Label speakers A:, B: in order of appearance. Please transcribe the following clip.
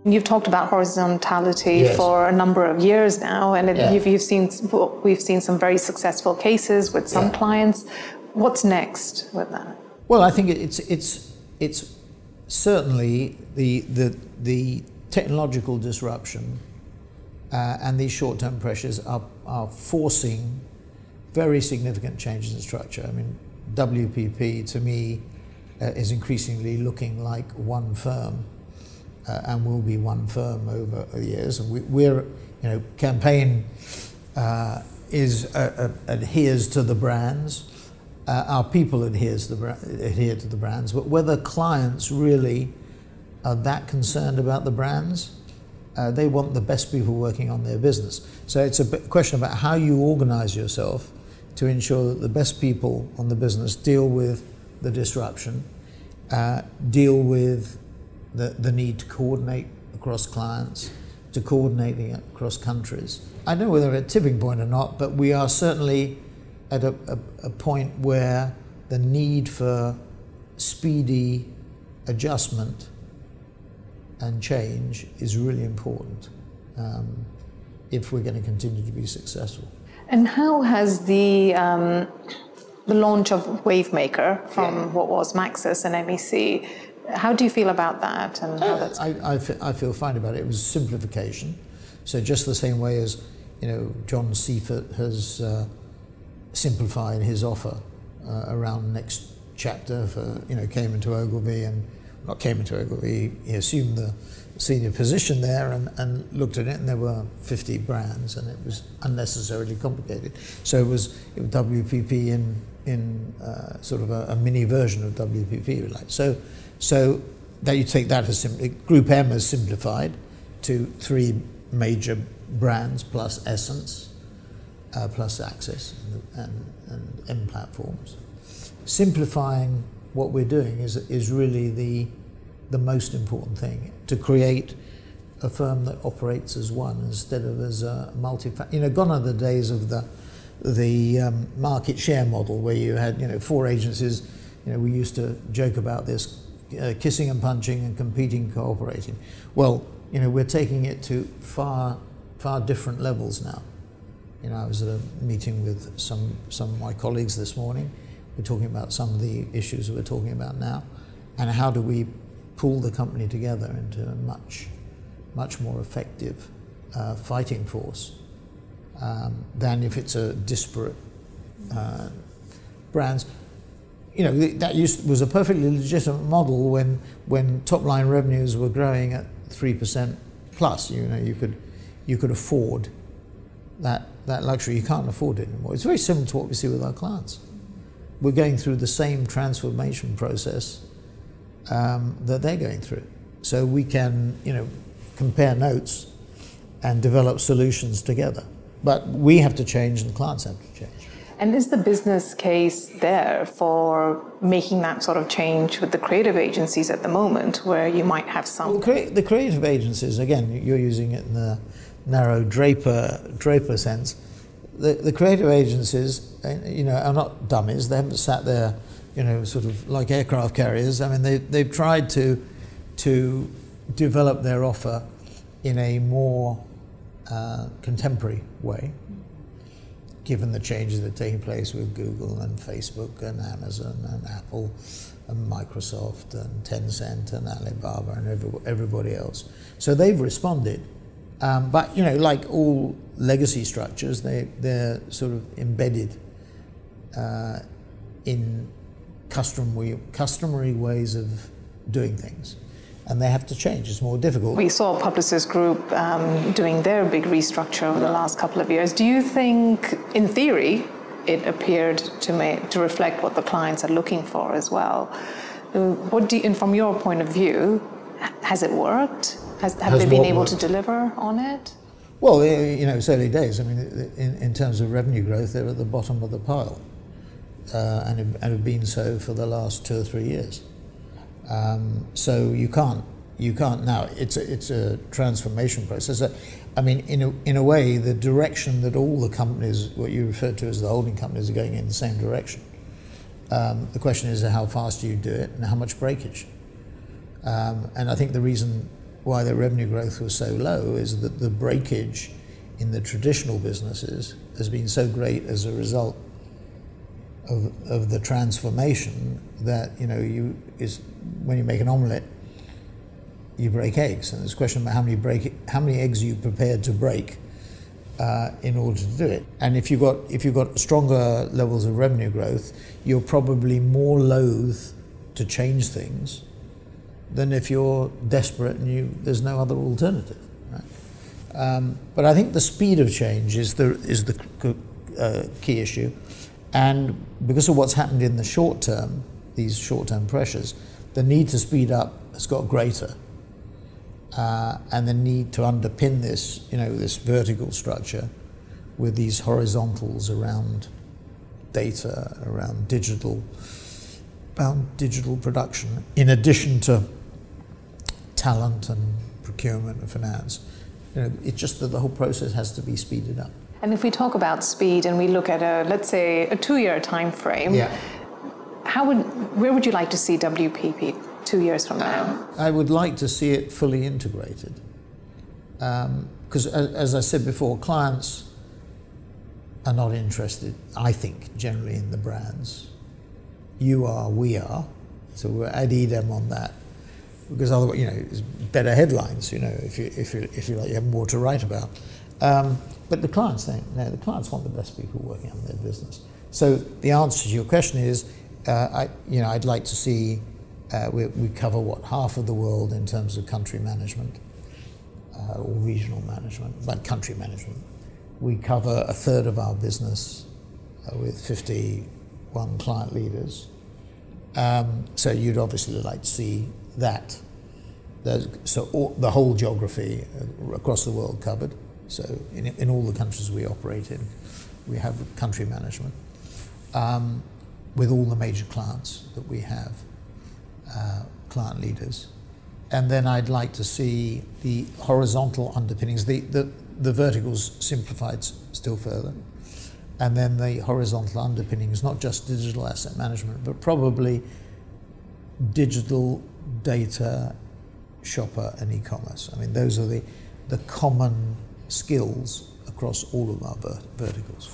A: You've talked about horizontality for a number of years now, and we've seen some very successful cases with some clients. What's next with that?
B: Well, I think it's certainly the technological disruption and these short-term pressures are forcing very significant changes in structure. I mean, WPP to me is increasingly looking like one firm. And will be one firm over the years. And we're, campaign adheres to the brands. Our people adhere to the brands. But whether clients really are that concerned about the brands, they want the best people working on their business. So it's a question about how you organize yourself to ensure that the best people on the business deal with the disruption, deal with the need to coordinate across clients, to coordinating across countries. I don't know whether we're at a tipping point or not, but we are certainly at a point where the need for speedy adjustment and change is really important if we're going to continue to be successful.
A: And how has the launch of Wavemaker from what was Maxis and MEC, how do you feel about that? And how that's
B: I feel fine about it. It was simplification. So just the same way as John Seifert has simplified his offer around next chapter for Cayman to Ogilvy, and not Cayman to Ogilvy. He assumed the senior position there and looked at it, and there were 50 brands, and it was unnecessarily complicated. So it was WPP in sort of a mini version of WPP, like so that you take that as Group M is simplified to 3 major brands plus Essence, plus Access and M platforms. Simplifying what we're doing is really the most important thing, to create a firm that operates as one instead of as a gone are the days of the market share model where you had 4 agencies. We used to joke about this. Kissing and punching and competing, cooperating. Well, we're taking it to far different levels now. I was at a meeting with some of my colleagues this morning. We're talking about some of the issues that we're talking about now, and how do we pull the company together into a much more effective fighting force than if it's a disparate brands. That was a perfectly legitimate model when top line revenues were growing at 3% plus. You could afford that luxury. You can't afford it anymore. It's very similar to what we see with our clients. We're going through the same transformation process that they're going through. So we can compare notes and develop solutions together. But we have to change and the clients have to change.
A: And is the business case there for making that sort of change with the creative agencies at the moment, where you might have some?
B: Well, the creative agencies, again, you're using it in the narrow Draper sense. The creative agencies, are not dummies. They haven't sat there, sort of like aircraft carriers. I mean, they've tried to develop their offer in a more contemporary way, given the changes that are taking place with Google and Facebook and Amazon and Apple and Microsoft and Tencent and Alibaba and everybody else. So they've responded. But, like all legacy structures, they're sort of embedded in customary ways of doing things. And they have to change. It's more difficult.
A: We saw Publicis Group doing their big restructure over the last couple of years. Do you think, in theory, it appeared to reflect what the clients are looking for as well? And from your point of view, has it worked? Have they been able to deliver on it?
B: Well, it's early days. I mean, in terms of revenue growth, they're at the bottom of the pile, and have been so for the last 2 or 3 years. So you can't now. It's a transformation process. I mean, in a way, the direction that all the companies, what you refer to as the holding companies, are going in the same direction. The question is how fast do you do it and how much breakage. And I think the reason why the revenue growth was so low is that the breakage in the traditional businesses has been so great as a result of the transformation that, you know, when you make an omelette, you break eggs, and it's a question about how many eggs are you prepared to break in order to do it. And if you've got stronger levels of revenue growth, you're probably more loath to change things than if you're desperate and there's no other alternative. Right? But I think the speed of change is the key issue, and because of what's happened in the short term, these short-term pressures, the need to speed up has got greater, and the need to underpin this, you know, this vertical structure with these horizontals around data, around digital production, in addition to talent and procurement and finance. You know, it's just that the whole process has to be speeded up.
A: And if we talk about speed and we look at let's say a 2-year time frame,
B: yeah.
A: Where would you like to see WPP 2 years from now?
B: I would like to see it fully integrated. Because as I said before, clients are not interested, I think, generally in the brands. You are, we are. So we're ad idem on that. Because otherwise, you know, it's better headlines, you know, if you like, you have more to write about. But the clients don't. No, the clients want the best people working on their business. So the answer to your question is, I'd like to see we cover half of the world in terms of country management or regional management, but country management. We cover a third of our business with 51 client leaders. So you'd obviously like to see that. So the whole geography across the world covered. So in all the countries we operate in, we have country management with all the major clients that we have, client leaders. And then I'd like to see the horizontal underpinnings, the verticals simplified still further. And then the horizontal underpinnings, not just digital asset management, but probably digital, data, shopper and e-commerce. I mean, those are the common skills across all of our verticals.